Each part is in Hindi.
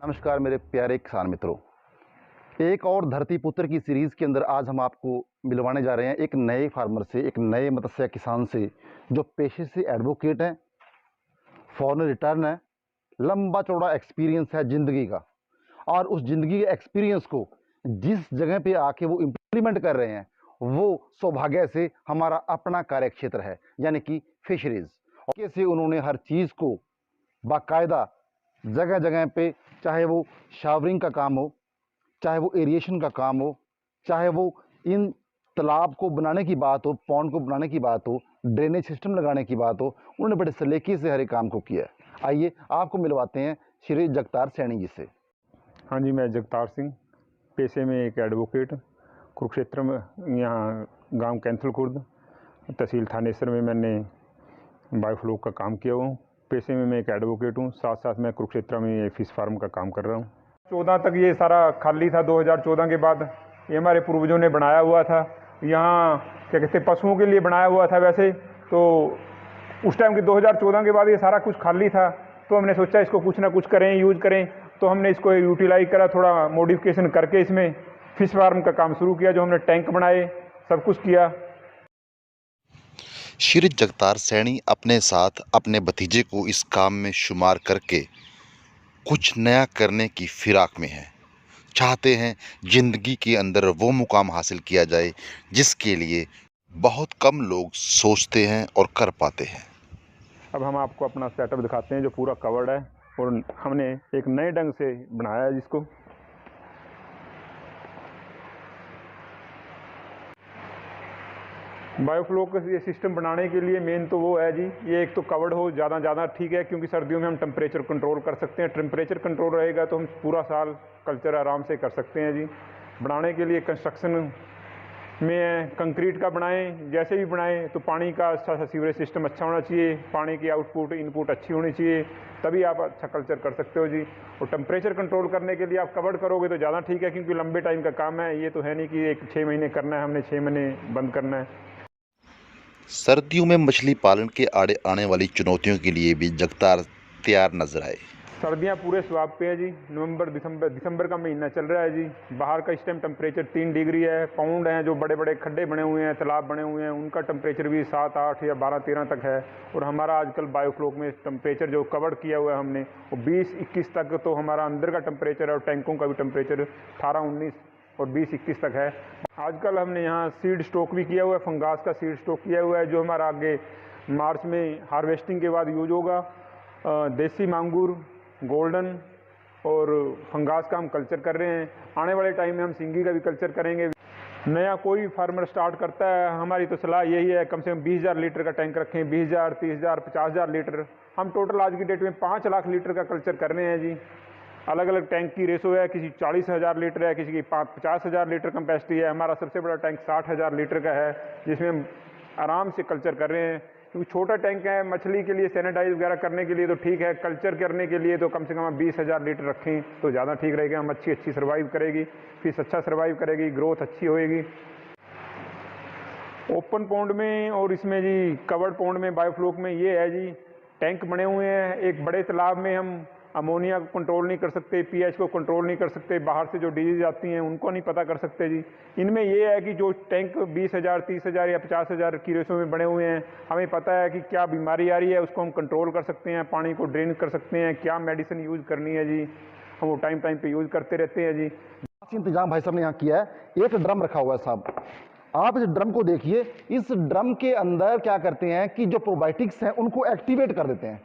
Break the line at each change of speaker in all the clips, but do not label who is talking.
नमस्कार मेरे प्यारे किसान मित्रों। एक और धरती पुत्र की सीरीज़ के अंदर आज हम आपको मिलवाने जा रहे हैं एक नए फार्मर से, एक नए मत्स्य किसान से जो पेशे से एडवोकेट हैं, फॉरेन रिटर्न है, लंबा चौड़ा एक्सपीरियंस है ज़िंदगी का। और उस ज़िंदगी के एक्सपीरियंस को जिस जगह पे आके वो इम्प्लीमेंट कर रहे हैं वो सौभाग्य से हमारा अपना कार्यक्षेत्र है, यानी कि फिशरीज़। और कैसे उन्होंने हर चीज़ को बाकायदा जगह जगह पे, चाहे वो शावरिंग का काम हो, चाहे वो एरिएशन का काम हो, चाहे वो इन तालाब को बनाने की बात हो, पॉन्ड को बनाने की बात हो, ड्रेनेज सिस्टम लगाने की बात हो, उन्होंने बड़े सलीके से हर एक काम को किया है। आइए आपको मिलवाते हैं श्री जगतार सैनी जी से।
हाँ जी, मैं जगतार सिंह, पेशे में एक एडवोकेट, कुरुक्षेत्र में, यहाँ गांव कैंथल खुर्द, तहसील थानेसर में मैंने बायोफ्लोक का काम किया हूँ। पेशे में मैं एक एडवोकेट हूँ, साथ साथ मैं कुरुक्षेत्र में ये फिश फार्म का काम कर रहा हूँ। 14 तक ये सारा खाली था। 2014 के बाद ये हमारे पूर्वजों ने बनाया हुआ था। यहाँ क्या कहते हैं, पशुओं के लिए बनाया हुआ था वैसे तो। उस टाइम के 2014 के बाद ये सारा कुछ खाली था, तो हमने सोचा इसको कुछ ना कुछ करें, यूज करें। तो हमने इसको यूटिलाइज करा, थोड़ा मॉडिफिकेशन करके इसमें फिश फार्म का काम शुरू किया, जो हमने टैंक बनाए, सब कुछ किया।
श्री जगतार सैनी अपने साथ अपने भतीजे को इस काम में शुमार करके कुछ नया करने की फिराक में हैं। चाहते हैं जिंदगी के अंदर वो मुकाम हासिल किया जाए जिसके लिए बहुत कम लोग सोचते हैं और कर पाते हैं।
अब हम आपको अपना सेटअप दिखाते हैं जो पूरा कवर्ड है, और हमने एक नए ढंग से बनाया है जिसको। बायोफ्लोक ये सिस्टम बनाने के लिए मेन तो वो है जी, ये एक तो कवर्ड हो ज़्यादा ठीक है, क्योंकि सर्दियों में हम टेम्परेचर कंट्रोल कर सकते हैं। टेम्परेचर कंट्रोल रहेगा तो हम पूरा साल कल्चर आराम से कर सकते हैं जी। बनाने के लिए कंस्ट्रक्शन में कंक्रीट का बनाएं, जैसे भी बनाएं तो पानी का अच्छा सीवरेज सिस्टम अच्छा होना चाहिए, पानी की आउटपुट इनपुट अच्छी होनी चाहिए, तभी आप अच्छा कल्चर कर सकते हो जी। और टेम्परेचर कंट्रोल करने के लिए आप कवर्ड करोगे तो ज़्यादा ठीक है, क्योंकि लंबे टाइम का काम है। ये तो है नहीं कि 6 महीने करना है, हमने 6 महीने बंद करना है।
सर्दियों में मछली पालन के आड़े आने वाली चुनौतियों के लिए भी जगतार तैयार नजर आए।
सर्दियाँ पूरे स्वाब पे है जी। नवंबर दिसंबर का महीना चल रहा है जी। बाहर का इस टाइम टेम्परेचर 3 डिग्री है। पाउंड हैं, जो बड़े बड़े खड्डे बने हुए हैं, तालाब बने हुए हैं, उनका टेम्परेचर भी 7, 8 या 12, 13 तक है। और हमारा आजकल बायोफ्लोक में टेम्परेचर जो कवर किया हुआ है हमने, वो 20, 21 तक तो हमारा अंदर का टेम्परेचर है, और टैंकों का भी टेम्परेचर 18, 19 और 20, 21 तक है। आजकल हमने यहाँ सीड स्टॉक भी किया हुआ है, फंगास का सीड स्टॉक किया हुआ है, जो हमारा आगे मार्च में हार्वेस्टिंग के बाद यूज होगा। देसी मांगूर, गोल्डन और फंगास का हम कल्चर कर रहे हैं। आने वाले टाइम में हम सिंगी का भी कल्चर करेंगे। नया कोई फार्मर स्टार्ट करता है, हमारी तो सलाह यही है, कम से कम 20,000 लीटर का टैंक रखें। 20,000, 30,000, 50,000 लीटर। हम टोटल आज की डेट में 5 लाख लीटर का कल्चर कर रहे हैं जी। अलग अलग टैंक की रेशो है, किसी 40,000 लीटर है, किसी की 50,000 लीटर कैपेसिटी है। हमारा सबसे बड़ा टैंक 60,000 लीटर का है, जिसमें हम आराम से कल्चर कर रहे हैं। क्योंकि छोटा टैंक है, मछली के लिए सैनिटाइज वगैरह करने के लिए तो ठीक है, कल्चर करने के लिए तो कम से कम 20,000 लीटर रखें तो ज़्यादा ठीक रहेगा। मच्छी अच्छी सर्वाइव करेगी, फिश अच्छा सर्वाइव करेगी, ग्रोथ अच्छी होएगी। ओपन पॉन्ड में और इसमें जी कवर्ड पॉन्ड में, बायोफ्लोक में ये है जी, टैंक बने हुए हैं। एक बड़े तालाब में हम अमोनिया को कंट्रोल नहीं कर सकते, पीएच को कंट्रोल नहीं कर सकते, बाहर से जो डिजीज आती हैं उनको नहीं पता कर सकते जी। इनमें ये है कि जो टैंक 20,000, 30,000 या 50,000 की रेशो में बने हुए हैं, हमें पता है कि क्या बीमारी आ रही है, उसको हम कंट्रोल कर सकते हैं, पानी को ड्रेन कर सकते हैं, क्या मेडिसिन यूज़ करनी है जी, हम वो टाइम पे यूज़ करते रहते हैं जी।
इंतजाम भाई साहब ने यहाँ किया है। एक ड्रम रखा हुआ है साहब, आप इस ड्रम को देखिए। इस ड्रम के अंदर क्या करते हैं कि जो प्रोबायोटिक्स हैं उनको एक्टिवेट कर देते हैं।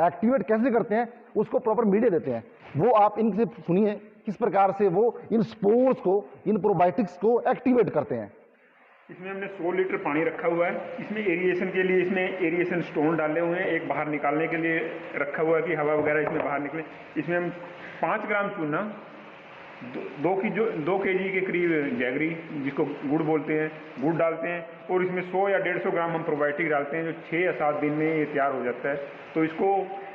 एक्टिवेट कैसे करते हैं, उसको प्रॉपर मीडिया देते हैं। वो आप इनसे सुनिए किस प्रकार से वो इन स्पोर्स को, इन प्रोबायोटिक्स को एक्टिवेट करते हैं।
इसमें हमने 100 लीटर पानी रखा हुआ है। इसमें एरिएशन के लिए इसमें एरिएशन स्टोन डाले हुए हैं, एक बाहर निकालने के लिए रखा हुआ है कि हवा वगैरह इसमें बाहर निकले। इसमें हम 5 ग्राम चूना, 2 kg के करीब जैगरी, जिसको गुड़ बोलते हैं, गुड़ डालते हैं, और इसमें 100 या 150 ग्राम हम प्रोबायोटिक डालते हैं, जो 6 या 7 दिन में ये तैयार हो जाता है। तो इसको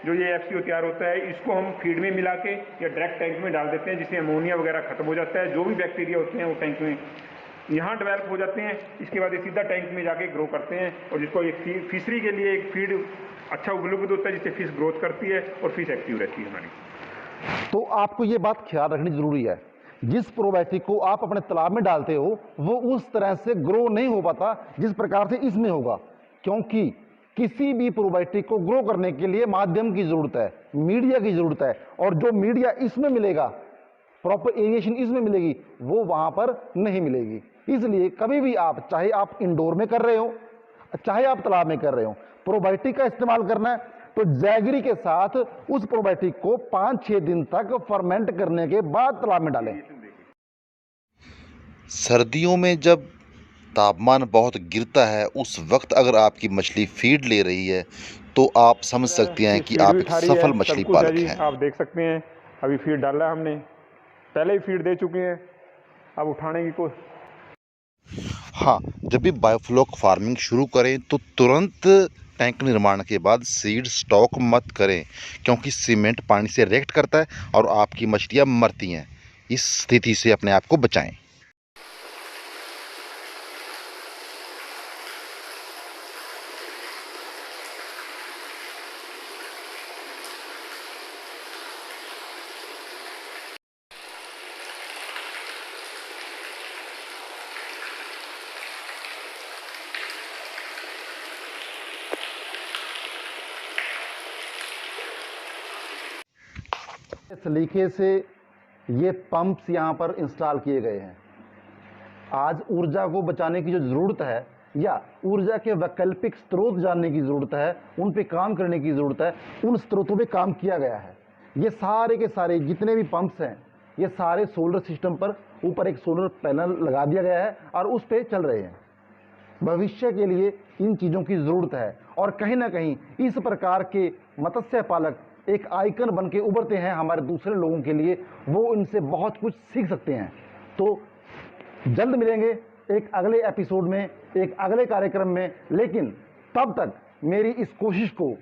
जो ये FCO तैयार होता है, इसको हम फीड में मिला के या डायरेक्ट टैंक में डाल देते हैं, जिससे अमोनिया वगैरह खत्म हो जाता है। जो भी बैक्टीरिया होते हैं वो टैंक में यहाँ डेवलप हो जाते हैं। इसके बाद ये सीधा टैंक में जाके ग्रो करते हैं, और जिसको एक फिशरी के लिए एक फीड अच्छा उपलब्ध होता है, जिससे फिश ग्रोथ करती है और फिश एक्टिव रहती है हमारी।
तो आपको ये बात ख्याल रखनी जरूरी है, जिस प्रोबायोटिक को आप अपने तालाब में डालते हो वो उस तरह से ग्रो नहीं हो पाता जिस प्रकार से इसमें होगा, क्योंकि किसी भी प्रोबायोटिक को ग्रो करने के लिए माध्यम की जरूरत है, मीडिया की जरूरत है, और जो मीडिया इसमें मिलेगा, प्रॉपर एरिएशन इसमें मिलेगी, वो वहां पर नहीं मिलेगी। इसलिए कभी भी आप, चाहे आप इंडोर में कर रहे हो चाहे आप तालाब में कर रहे हो, प्रोबायोटिक का इस्तेमाल करना है तो जैगरी के साथ उस प्रोबायोटिक को 5-6 दिन तक फर्मेंट करने के बाद तालाब में डालें।
सर्दियों में जब तापमान बहुत गिरता है उस वक्त अगर आपकी मछली फीड ले रही है तो आप समझ सकते हैं कि
फीड
आप
भी
एक
उठा रही है,
सफल
सब
मछली
कुछ है
पालक
जी,
हैं।
आप देख सकते हैं। अभी फीड डाला है हमने, पहले ही फीड दे चुके हैं, अब उठाने की कोशिश।
हाँ, जब भी बायोफ्लॉक फार्मिंग शुरू करें तो तुरंत टैंक निर्माण के बाद सीड स्टॉक मत करें, क्योंकि सीमेंट पानी से रिएक्ट करता है और आपकी मछलियाँ मरती हैं। इस स्थिति से अपने आप को बचाएं।
इस सलीके से ये पंप्स यहाँ पर इंस्टॉल किए गए हैं। आज ऊर्जा को बचाने की जो ज़रूरत है या ऊर्जा के वैकल्पिक स्रोत जानने की ज़रूरत है, उन पे काम करने की ज़रूरत है, उन स्रोतों पे काम किया गया है। ये सारे के सारे जितने भी पंप्स हैं ये सारे सोलर सिस्टम पर ऊपर एक सोलर पैनल लगा दिया गया है और उस पे चल रहे हैं। भविष्य के लिए इन चीज़ों की ज़रूरत है और कहीं ना कहीं इस प्रकार के मत्स्य पालक एक आइकन बन के उभरते हैं हमारे दूसरे लोगों के लिए, वो इनसे बहुत कुछ सीख सकते हैं। तो जल्द मिलेंगे एक अगले एपिसोड में, एक अगले कार्यक्रम में, लेकिन तब तक मेरी इस कोशिश को,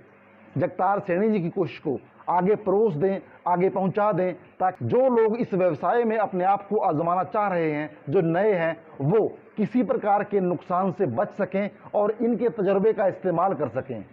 जगतार सैनी जी की कोशिश को आगे परोस दें, आगे पहुंचा दें, ताकि जो लोग इस व्यवसाय में अपने आप को आजमाना चाह रहे हैं, जो नए हैं, वो किसी प्रकार के नुकसान से बच सकें और इनके तजर्बे का इस्तेमाल कर सकें।